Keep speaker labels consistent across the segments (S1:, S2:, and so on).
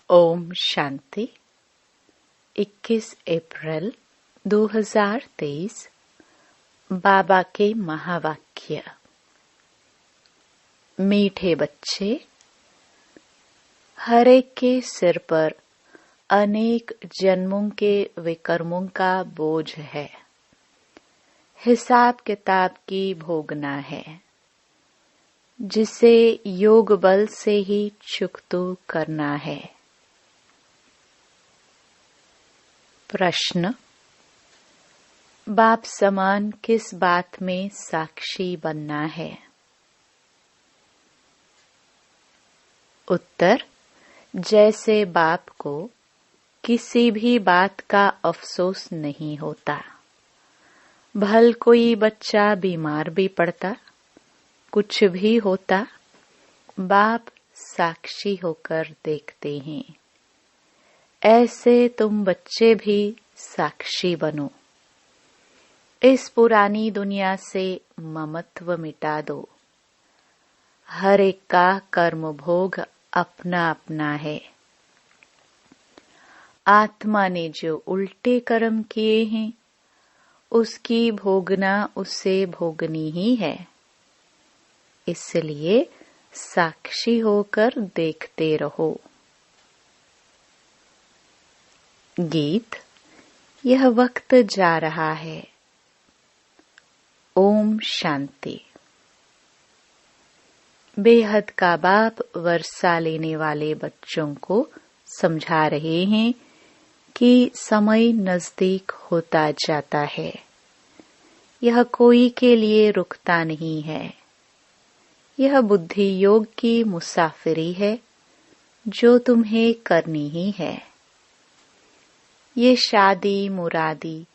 S1: ओम शांति। 21 अप्रैल 2023 बाबा के महावाक्य। मीठे बच्चे, हर एक के सिर पर अनेक जन्मों के विकर्मों का बोझ है। हिसाब किताब की भोगना है, जिसे योग बल से ही चुकतो करना है। प्रश्न: बाप समान किस बात में साक्षी बनना है? उत्तर: जैसे बाप को किसी भी बात का अफसोस नहीं होता। भल कोई बच्चा बीमार भी पड़ता, कुछ भी होता, बाप साक्षी होकर देखते हैं। ऐसे तुम बच्चे भी साक्षी बनो। इस पुरानी दुनिया से ममत्व मिटा दो। हर एक का कर्म भोग अपना अपना है। आत्मा ने जो उल्टे कर्म किए हैं, उसकी भोगना उससे भोगनी ही है। इसलिए साक्षी होकर देखते रहो। गीत। यह वक्त जा रहा है। ओम शांति। बेहद का बाप वर्षा लेने वाले बच्चों को समझा रहे हैं कि समय नजदीक होता जाता है। यह कोई के लिए रुकता नहीं है। यह बुद्धि योग की मुसाफिरी है, जो तुम्हें करनी ही है। ये शादी मुरादी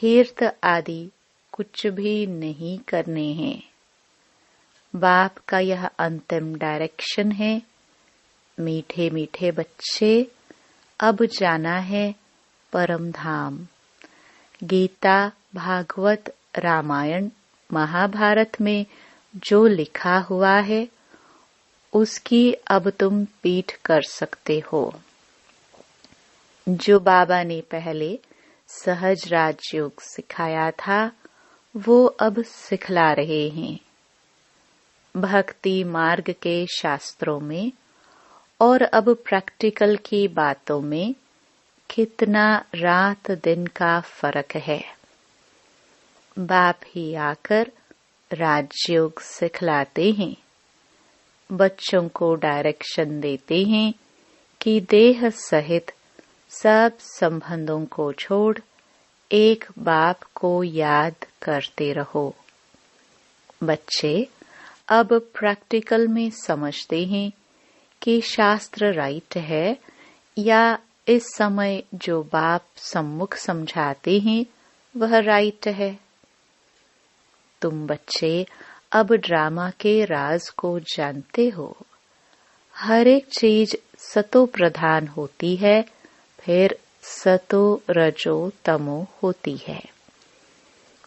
S1: तीर्थ आदि कुछ भी नहीं करने हैं। बाप का यह अंतिम डायरेक्शन है। मीठे मीठे बच्चे, अब जाना है परम धाम। गीता, भागवत, रामायण, महाभारत में जो लिखा हुआ है, उसकी अब तुम पीठ कर सकते हो। जो बाबा ने पहले सहज राजयोग सिखाया था, वो अब सिखला रहे हैं। भक्ति मार्ग के शास्त्रों में और अब प्रैक्टिकल की बातों में कितना रात दिन का फर्क है। बाप ही आकर राजयोग सिखलाते हैं। बच्चों को डायरेक्शन देते हैं कि देह सहित सब संबंधों को छोड़ एक बाप को याद करते रहो। बच्चे अब प्रैक्टिकल में समझते हैं कि शास्त्र राइट है या इस समय जो बाप सम्मुख समझाते हैं वह राइट है। तुम बच्चे अब ड्रामा के राज को जानते हो। हर एक चीज सतो प्रधान होती है, फिर सतो रजो तमो होती है।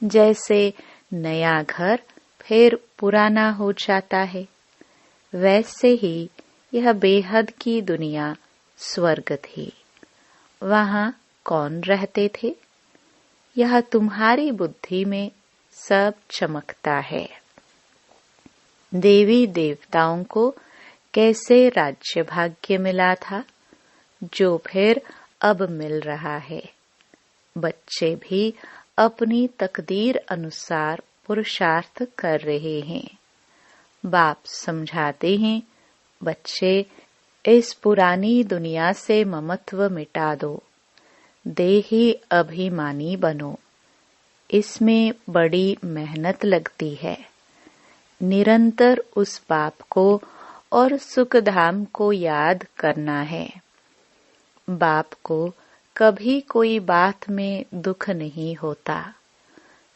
S1: जैसे नया घर फिर पुराना हो जाता है, वैसे ही यह बेहद की दुनिया स्वर्ग थी। वहां कौन रहते थे? यह तुम्हारी बुद्धि में सब चमकता है। देवी देवताओं को कैसे राज्य भाग्य मिला था, जो फिर अब मिल रहा है। बच्चे भी अपनी तकदीर अनुसार पुरुषार्थ कर रहे हैं। बाप समझाते हैं, बच्चे इस पुरानी दुनिया से ममत्व मिटा दो। देही अभिमानी बनो। इसमें बड़ी मेहनत लगती है। निरंतर उस बाप को और सुखधाम को याद करना है। बाप को कभी कोई बात में दुख नहीं होता।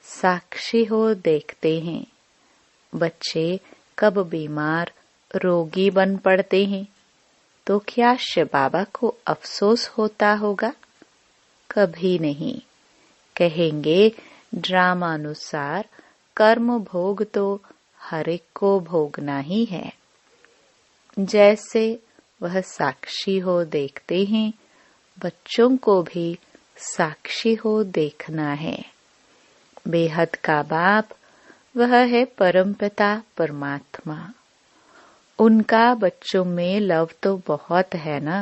S1: साक्षी हो देखते हैं। बच्चे कब बीमार रोगी बन पड़ते हैं, तो क्या शिव बाबा को अफसोस होता होगा? कभी नहीं। कहेंगे ड्रामानुसार कर्म भोग तो हर एक को भोगना ही है। जैसे वह साक्षी हो देखते हैं, बच्चों को भी साक्षी हो देखना है। बेहद का बाप वह है परमपिता परमात्मा। उनका बच्चों में लव तो बहुत है ना।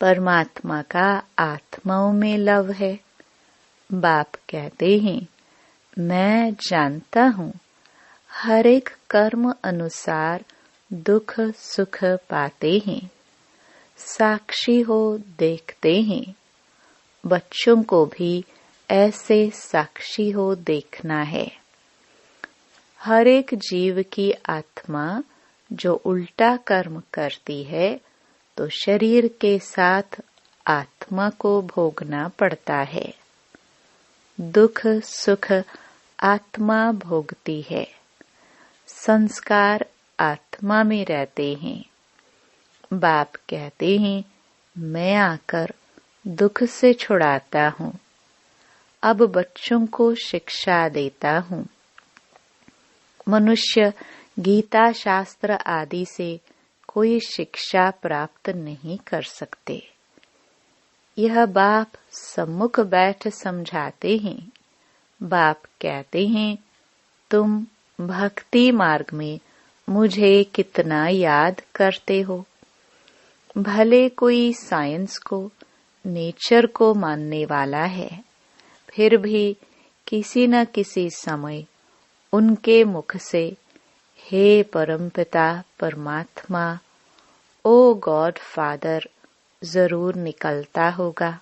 S1: परमात्मा का आत्माओं में लव है। बाप कहते हैं, मैं जानता हूँ हर एक कर्म अनुसार दुख सुख पाते हैं। साक्षी हो देखते हैं, बच्चों को भी ऐसे साक्षी हो देखना है। हर एक जीव की आत्मा जो उल्टा कर्म करती है तो शरीर के साथ आत्मा को भोगना पड़ता है। दुख सुख आत्मा भोगती है। संस्कार आत्मा में रहते हैं। बाप कहते हैं, मैं आकर दुख से छुड़ाता हूँ। अब बच्चों को शिक्षा देता हूँ। मनुष्य गीता शास्त्र आदि से कोई शिक्षा प्राप्त नहीं कर सकते। यह बाप सम्मुख बैठ समझाते हैं। बाप कहते हैं, तुम भक्ति मार्ग में मुझे कितना याद करते हो। भले कोई साइंस को नेचर को मानने वाला है, फिर भी किसी न किसी समय उनके मुख से हे परमपिता परमात्मा, ओ गॉड फादर जरूर निकलता होगा।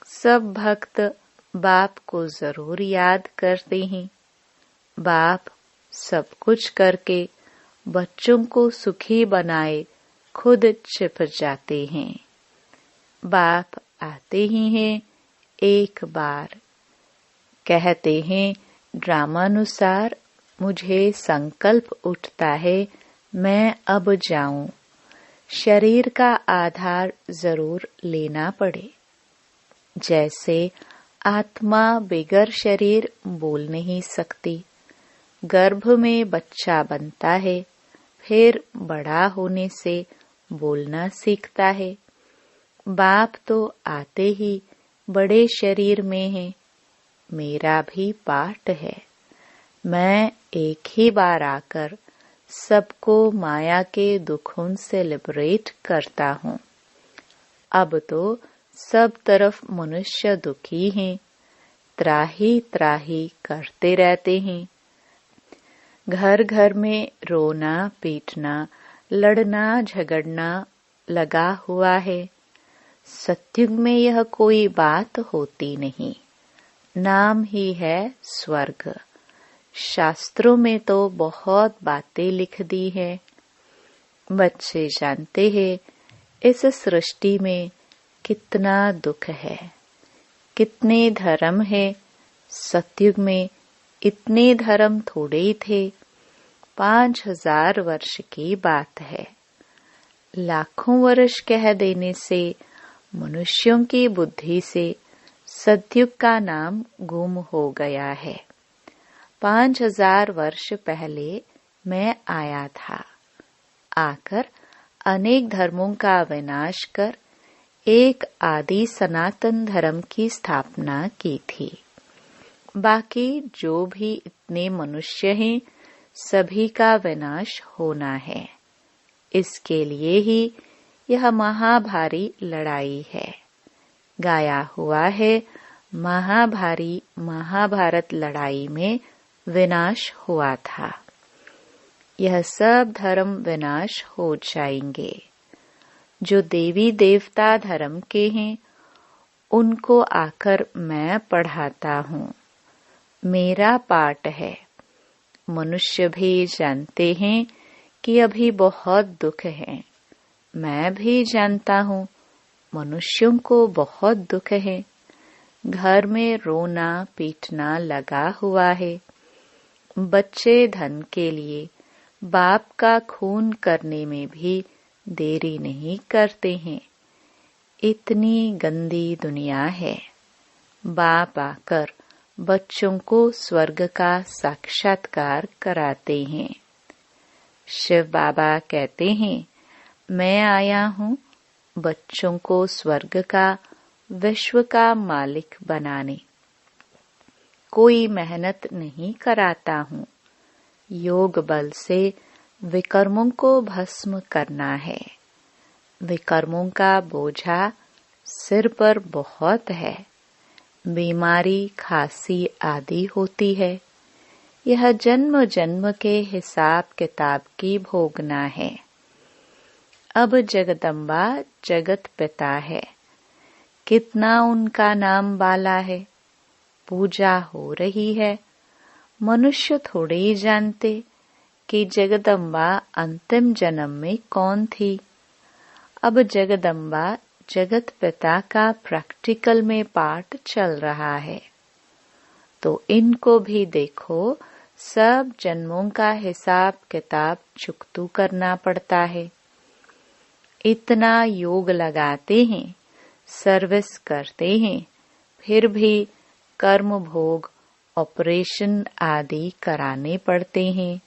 S1: सब भक्त बाप को जरूर याद करते हैं। बाप सब कुछ करके बच्चों को सुखी बनाए खुद छिप जाते हैं। बाप आते ही हैं एक बार, कहते हैं ड्रामानुसार मुझे संकल्प उठता है मैं अब जाऊं। शरीर का आधार जरूर लेना पड़े। जैसे आत्मा बिगर शरीर बोल नहीं सकती। गर्भ में बच्चा बनता है, फिर बड़ा होने से बोलना सीखता है। बाप तो आते ही बड़े शरीर में है। मेरा भी पाठ है। मैं एक ही बार आकर सबको माया के दुखों से लिबरेट करता हूँ। अब तो सब तरफ मनुष्य दुखी हैं, त्राही त्राही करते रहते हैं। घर घर में रोना पीटना लड़ना झगड़ना लगा हुआ है। सत्युग में यह कोई बात होती नहीं। नाम ही है स्वर्ग। शास्त्रों में तो बहुत बातें लिख दी है। बच्चे जानते हैं इस सृष्टि में कितना दुख है, कितने धर्म है। सत्युग में इतने धर्म थोड़े ही थे। 5000 वर्ष की बात है। लाखों वर्ष कह देने से मनुष्यों की बुद्धि से सतयुग का नाम गुम हो गया है। 5000 वर्ष पहले मैं आया था। आकर अनेक धर्मों का विनाश कर एक आदि सनातन धर्म की स्थापना की थी। बाकी जो भी इतने मनुष्य हैं, सभी का विनाश होना है। इसके लिए ही यह महाभारी लड़ाई है। गाया हुआ है, महाभारी महाभारत लड़ाई में विनाश हुआ था। यह सब धर्म विनाश हो जाएंगे। जो देवी देवता धर्म के हैं, उनको आकर मैं पढ़ाता हूँ। मेरा पाठ है। मनुष्य भी जानते हैं कि अभी बहुत दुख है। मैं भी जानता हूँ मनुष्यों को बहुत दुख है। घर में रोना पीटना लगा हुआ है। बच्चे धन के लिए बाप का खून करने में भी देरी नहीं करते हैं। इतनी गंदी दुनिया है। बाप आकर बच्चों को स्वर्ग का साक्षात्कार कराते हैं। शिव बाबा कहते हैं, मैं आया हूँ बच्चों को स्वर्ग का, विश्व का मालिक बनाने। कोई मेहनत नहीं कराता हूँ, योग बल से विकर्मों को भस्म करना है। विकर्मों का बोझा सिर पर बहुत है, बीमारी खांसी आदि होती है। यह जन्म जन्म के हिसाब किताब की भोगना है। अब जगदम्बा जगत पिता है, कितना उनका नाम बाला है, पूजा हो रही है। मनुष्य थोड़े ही जानते कि जगदम्बा अंतिम जन्म में कौन थी। अब जगदम्बा जगत पिता का प्रैक्टिकल में पाठ चल रहा है, तो इनको भी देखो, सब जन्मों का हिसाब किताब चुकतू करना पड़ता है। इतना योग लगाते हैं, सर्विस करते हैं, फिर भी कर्म भोग, ऑपरेशन आदि कराने पड़ते हैं।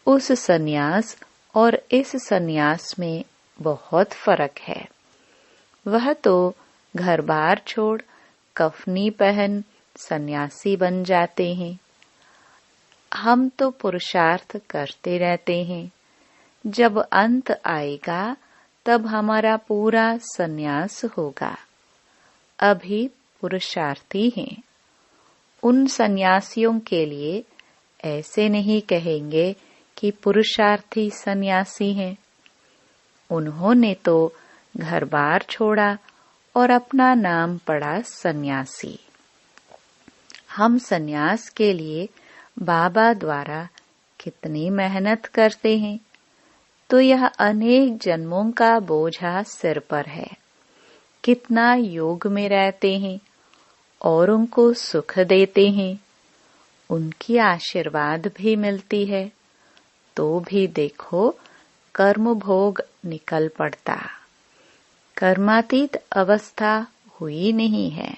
S1: उस सन्यास और इस सन्यास में बहुत फर्क है। वह तो घर बार छोड़ कफनी पहन सन्यासी बन जाते हैं। हम तो पुरुषार्थ करते रहते हैं। जब अंत आएगा तब हमारा पूरा सन्यास होगा। अभी पुरुषार्थी हैं। उन सन्यासियों के लिए ऐसे नहीं कहेंगे कि पुरुषार्थी सन्यासी हैं। उन्होंने तो घर बार छोड़ा और अपना नाम पड़ा सन्यासी। हम सन्यास के लिए बाबा द्वारा कितनी मेहनत करते हैं, तो यह अनेक जन्मों का बोझा सिर पर है। कितना योग में रहते हैं, औरों को सुख देते हैं, उनकी आशीर्वाद भी मिलती है, तो भी देखो कर्म भोग निकल पड़ता। कर्मातीत अवस्था हुई नहीं है,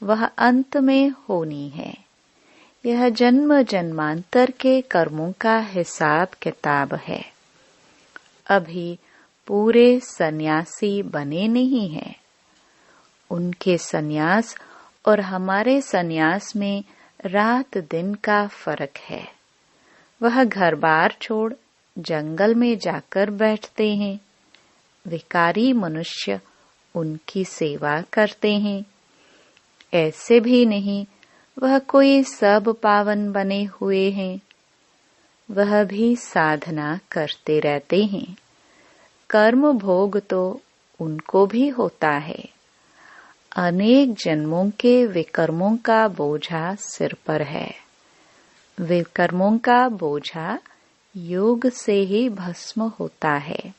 S1: वह अंत में होनी है। यह जन्म जन्मांतर के कर्मों का हिसाब किताब है। अभी पूरे सन्यासी बने नहीं हैं। उनके सन्यास और हमारे सन्यास में रात दिन का फर्क है। वह घर बार छोड़ जंगल में जाकर बैठते हैं। विकारी मनुष्य उनकी सेवा करते हैं। ऐसे भी नहीं वह कोई सब पावन बने हुए हैं। वह भी साधना करते रहते हैं। कर्म भोग तो उनको भी होता है। अनेक जन्मों के विकर्मों का बोझा सिर पर है। विकर्मों का बोझा योग से ही भस्म होता है।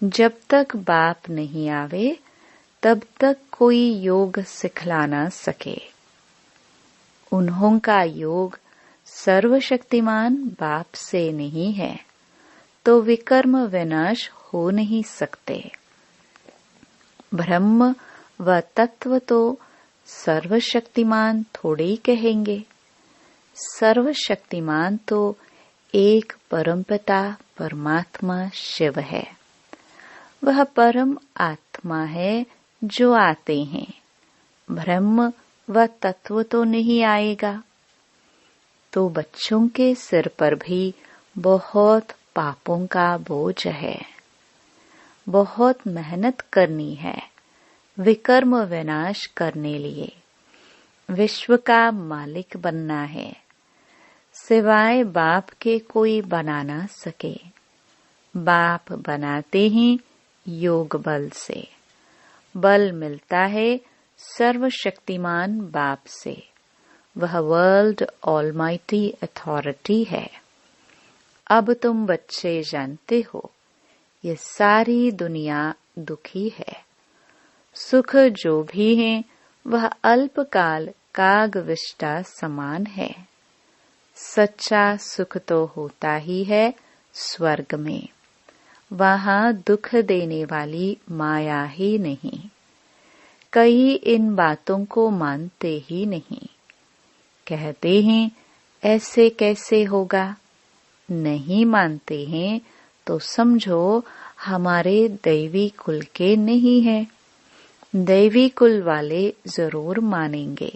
S1: जब तक बाप नहीं आवे तब तक कोई योग सिखला न सके। उन्हों का योग सर्वशक्तिमान बाप से नहीं है, तो विकर्म विनाश हो नहीं सकते। ब्रह्म व तत्व तो सर्वशक्तिमान थोड़े ही कहेंगे। सर्वशक्तिमान तो एक परमपिता परमात्मा शिव है। वह परम आत्मा है जो आते हैं। ब्रह्म व तत्व तो नहीं आएगा। तो बच्चों के सिर पर भी बहुत पापों का बोझ है। बहुत मेहनत करनी है विकर्म विनाश करने लिए। विश्व का मालिक बनना है। सिवाय बाप के कोई बना ना सके। बाप बनाते हैं योग बल से। बल मिलता है सर्वशक्तिमान बाप से। वह वर्ल्ड ऑलमाइटी अथॉरिटी है। अब तुम बच्चे जानते हो, ये सारी दुनिया दुखी है। सुख जो भी है वह अल्पकाल कागविष्टा समान है। सच्चा सुख तो होता ही है स्वर्ग में। वहाँ दुख देने वाली माया ही नहीं। कई इन बातों को मानते ही नहीं। कहते हैं ऐसे कैसे होगा। नहीं मानते हैं तो समझो हमारे दैवी कुल के नहीं हैं। दैवी कुल वाले जरूर मानेंगे।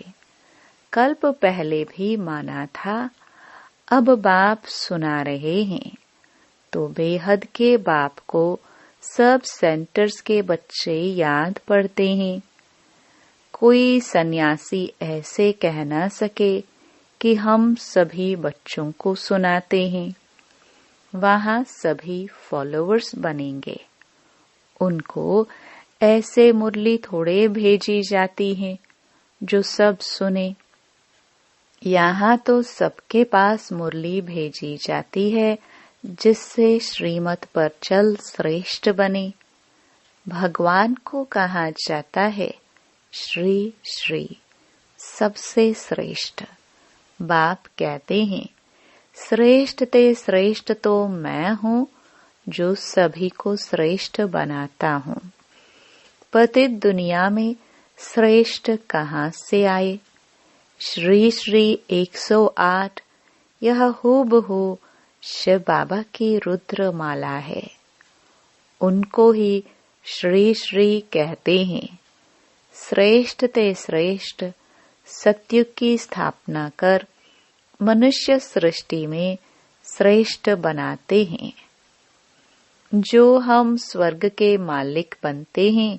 S1: कल्प पहले भी माना था, अब बाप सुना रहे हैं। तो बेहद के बाप को सब सेंटर्स के बच्चे याद पड़ते हैं। कोई सन्यासी ऐसे कह ना सके कि हम सभी बच्चों को सुनाते हैं। वहाँ सभी फॉलोअर्स बनेंगे। उनको ऐसे मुरली थोड़े भेजी जाती है जो सब सुने। यहाँ तो सबके पास मुरली भेजी जाती है जिससे श्रीमत पर चल श्रेष्ठ बने। भगवान को कहा जाता है श्री श्री, सबसे श्रेष्ठ। बाप कहते हैं श्रेष्ठ ते श्रेष्ठ तो मैं हूँ जो सभी को श्रेष्ठ बनाता हूँ। पतित दुनिया में श्रेष्ठ कहाँ से आए? श्री श्री 108 यह हूबहू शिव बाबा की रुद्र माला है। उनको ही श्री श्री कहते हैं। श्रेष्ठ ते श्रेष्ठ सत्युग की स्थापना कर मनुष्य सृष्टि में श्रेष्ठ बनाते हैं। जो हम स्वर्ग के मालिक बनते हैं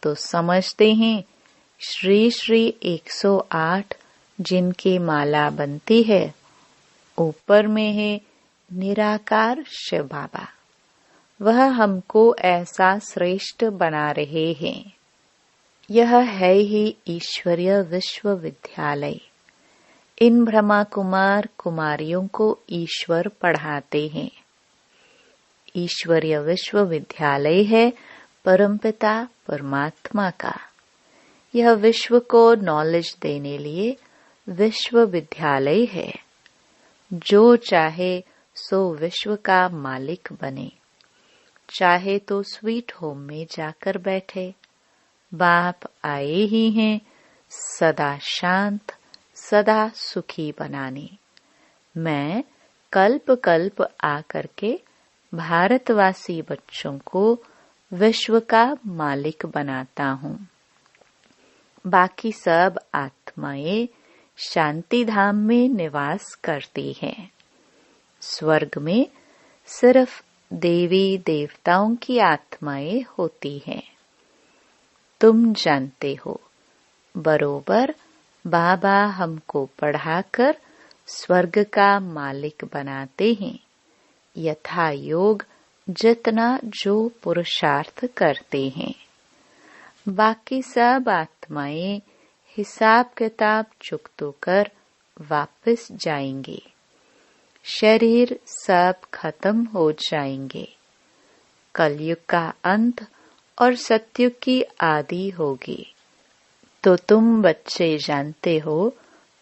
S1: तो समझते हैं श्री श्री 108 जिनकी माला बनती है ऊपर में है निराकार शिव बाबा। वह हमको ऐसा श्रेष्ठ बना रहे हैं। यह है ही ईश्वरीय विश्वविद्यालय। इन ब्रह्मा कुमार कुमारियों को ईश्वर पढ़ाते हैं। ईश्वरीय विश्वविद्यालय है परमपिता परमात्मा का। यह विश्व को नॉलेज देने लिए विश्वविद्यालय है। जो चाहे सो विश्व का मालिक बने। चाहे तो स्वीट होम में जाकर बैठे। बाप आए ही हैं सदा शांत सदा सुखी बनाने। मैं कल्प कल्प आकर के भारतवासी बच्चों को विश्व का मालिक बनाता हूँ। बाकी सब आत्माएं शांति धाम में निवास करती हैं। स्वर्ग में सिर्फ देवी देवताओं की आत्माएं होती हैं। तुम जानते हो बरोबर बाबा हमको पढ़ाकर स्वर्ग का मालिक बनाते हैं। यथा योग जितना जो पुरुषार्थ करते हैं। बाकी सब आत्माएं हिसाब किताब चुकतो कर वापस जाएंगे। शरीर सब खत्म हो जाएंगे। कलयुग का अंत और सतयुग की आदि होगी। तो तुम बच्चे जानते हो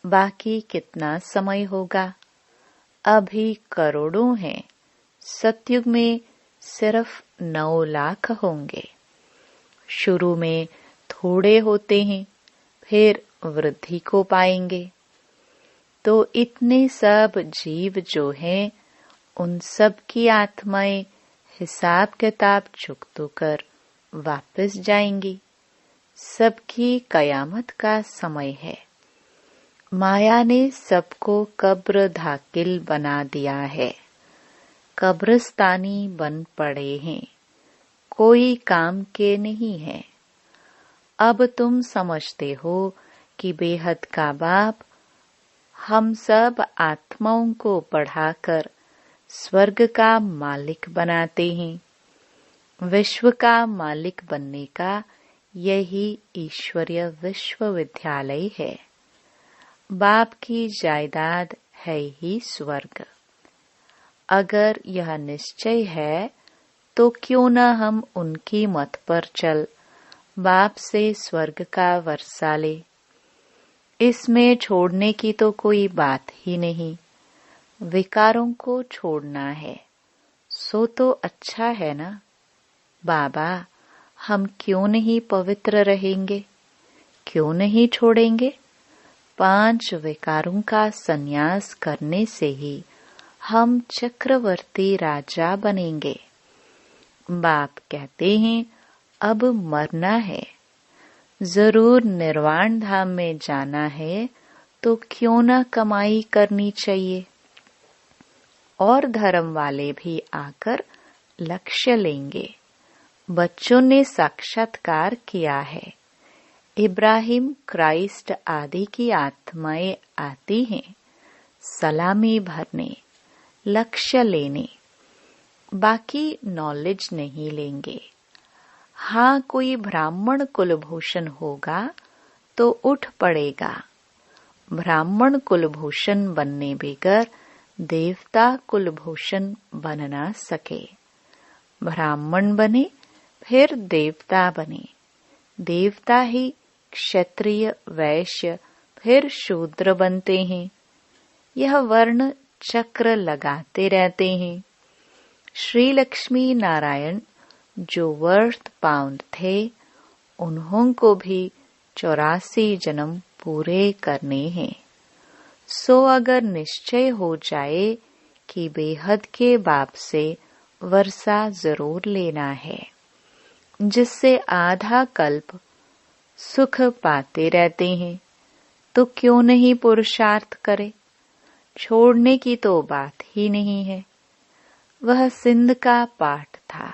S1: बाकी कितना समय होगा। अभी करोड़ों हैं। सतयुग में सिर्फ 9 लाख होंगे। शुरू में थोड़े होते हैं, फिर वृद्धि को पाएंगे। तो इतने सब जीव जो हैं, उन सब की आत्माएं हिसाब किताब चुकतो कर वापस जाएंगी। सबकी कयामत का समय है। माया ने सबको कब्र धाकिल बना दिया है। कब्रिस्तानी बन पड़े हैं। कोई काम के नहीं है। अब तुम समझते हो कि बेहद का बाप हम सब आत्माओं को बढ़ाकर स्वर्ग का मालिक बनाते हैं। विश्व का मालिक बनने का यही ईश्वरीय विश्वविद्यालय है। बाप की जायदाद है ही स्वर्ग। अगर यह निश्चय है तो क्यों न हम उनकी मत पर चल बाप से स्वर्ग का वर्षा ले। इसमें छोड़ने की तो कोई बात ही नहीं। विकारों को छोड़ना है सो तो अच्छा है ना। बाबा हम क्यों नहीं पवित्र रहेंगे, क्यों नहीं छोड़ेंगे। 5 विकारों का संन्यास करने से ही हम चक्रवर्ती राजा बनेंगे। बाप कहते हैं अब मरना है, जरूर निर्वाण धाम में जाना है, तो क्यों न कमाई करनी चाहिए। और धर्म वाले भी आकर लक्ष्य लेंगे। बच्चों ने साक्षात्कार किया है। इब्राहिम, क्राइस्ट आदि की आत्माएं आती हैं सलामी भरने, लक्ष्य लेने, बाकी नॉलेज नहीं लेंगे। हाँ, कोई ब्राह्मण कुलभूषण होगा तो उठ पड़ेगा। ब्राह्मण कुलभूषण बनने बगैर देवता कुलभूषण बन ना सके। ब्राह्मण बने फिर देवता बने, देवता ही क्षत्रिय, वैश्य, फिर शूद्र बनते हैं। यह वर्ण चक्र लगाते रहते हैं। श्री लक्ष्मी नारायण जो वर्थ पाउंड थे, उन्हों को भी 84 जन्म पूरे करने हैं। सो अगर निश्चय हो जाए कि बेहद के बाप से वर्षा जरूर लेना है, जिससे आधा कल्प सुख पाते रहते हैं, तो क्यों नहीं पुरुषार्थ करे। छोड़ने की तो बात ही नहीं है। वह सिंध का पाठ था,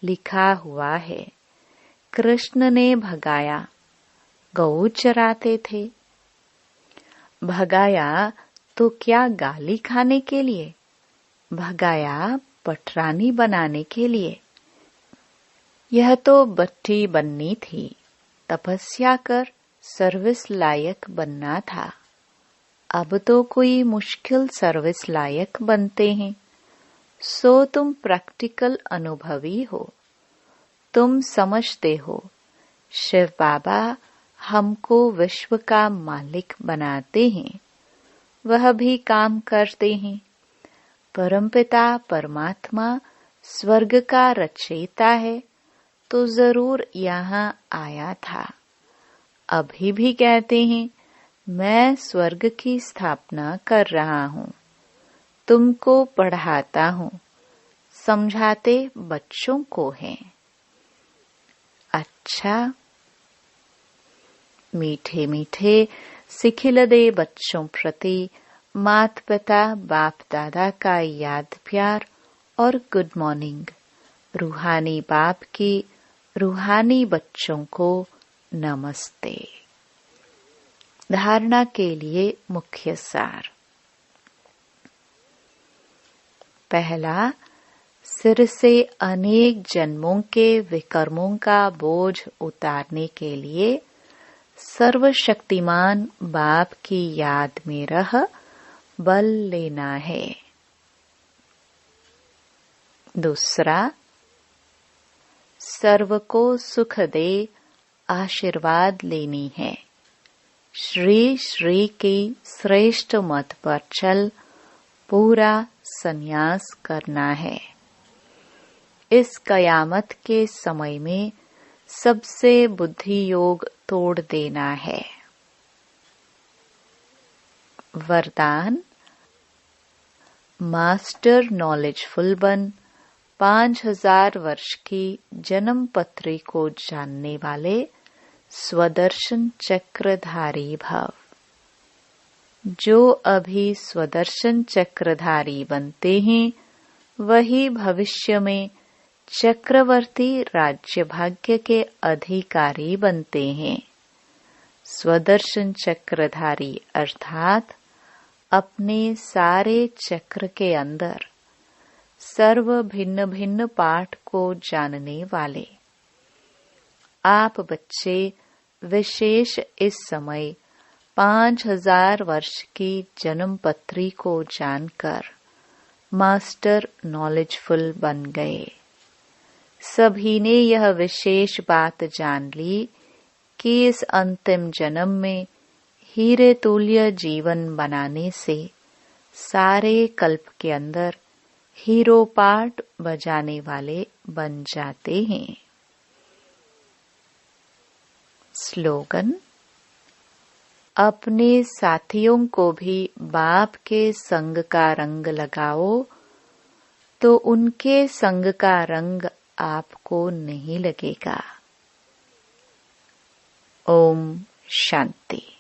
S1: लिखा हुआ है, कृष्ण ने भगाया, गौ चराते थे। भगाया तो क्या गाली खाने के लिए? भगाया पटरानी बनाने के लिए। यह तो बट्टी बननी थी, तपस्या कर सर्विस लायक बनना था। अब तो कोई मुश्किल सर्विस लायक बनते हैं। सो तुम प्रैक्टिकल अनुभवी हो, तुम समझते हो शिव बाबा हमको विश्व का मालिक बनाते हैं, वह भी काम करते हैं। परमपिता परमात्मा स्वर्ग का रचयिता है, तो जरूर यहाँ आया था। अभी भी कहते हैं मैं स्वर्ग की स्थापना कर रहा हूँ, तुमको पढ़ाता हूँ, समझाते बच्चों को हैं। अच्छा, मीठे मीठे सिखिल दे बच्चों प्रति माता पिता बाप दादा का याद प्यार और गुड मॉर्निंग। रूहानी बाप की रूहानी बच्चों को नमस्ते। धारणा के लिए मुख्य सार। पहला, सिर से अनेक जन्मों के विकर्मों का बोझ उतारने के लिए सर्वशक्तिमान बाप की याद में रह बल लेना है। दूसरा, सर्व को सुख दे आशीर्वाद लेनी है। श्री श्री की श्रेष्ठ मत पर चल पूरा संन्यास करना है। इस कयामत के समय में सबसे बुद्धि योग तोड़ देना है। वरदान, मास्टर नॉलेजफुल बन 5000 वर्ष की जन्म पत्री को जानने वाले स्वदर्शन चक्रधारी भव। जो अभी स्वदर्शन चक्रधारी बनते हैं, वही भविष्य में चक्रवर्ती राज्य भाग्य के अधिकारी बनते हैं। स्वदर्शन चक्रधारी अर्थात अपने सारे चक्र के अंदर सर्व भिन्न भिन्न पाठ को जानने वाले। आप बच्चे विशेष इस समय 5000 वर्ष की जन्म पत्री को जानकर मास्टर नॉलेजफुल बन गए। सभी ने यह विशेष बात जान ली कि इस अंतिम जन्म में हीरे तुल्य जीवन बनाने से सारे कल्प के अंदर हीरो पार्ट बजाने वाले बन जाते हैं। स्लोगन, अपने साथियों को भी बाप के संग का रंग लगाओ तो उनके संग का रंग आपको नहीं लगेगा। ओम शांति।